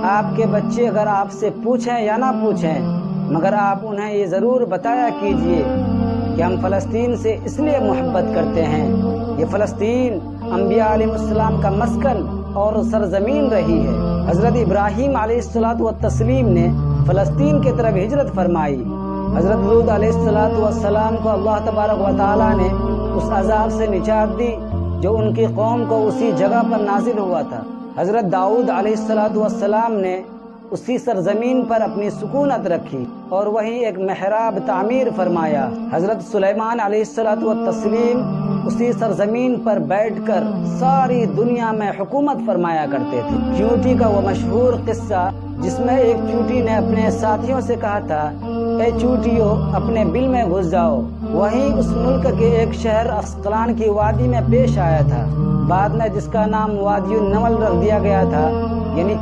آپ کے بچے اگر آپ سے پوچھیں یا نہ پوچھیں، مگر آپ انہیں یہ ضرور بتایا کیجئے کہ ہم فلسطین سے اس لیے محبت کرتے ہیں، یہ فلسطین انبیاء علیہ السلام کا مسکن اور سرزمین رہی ہے۔ حضرت ابراہیم علیہ السلام نے فلسطین کی طرف ہجرت فرمائی۔ حضرت لوط علیہ السلام کو اللہ تبارک و تعالیٰ نے اس عذاب سے نجات دی جو ان کی قوم کو اسی جگہ پر نازل ہوا تھا۔ حضرت داؤد علیہ السلام نے اسی سرزمین پر اپنی سکونت رکھی اور وہیں ایک محراب تعمیر فرمایا۔ حضرت سلیمان علیہ السلام اسی سرزمین پر بیٹھ کر ساری دنیا میں حکومت فرمایا کرتے تھے۔ چیونٹی کا وہ مشہور قصہ جس میں ایک چیونٹی نے اپنے ساتھیوں سے کہا تھا، اے چیونٹیوں اپنے بل میں گھس جاؤ، وہیں اس ملک کے ایک شہر عسقلان کی وادی میں پیش آیا تھا، بعد میں جس کا نام وادی النمل رکھ دیا گیا تھا، یعنی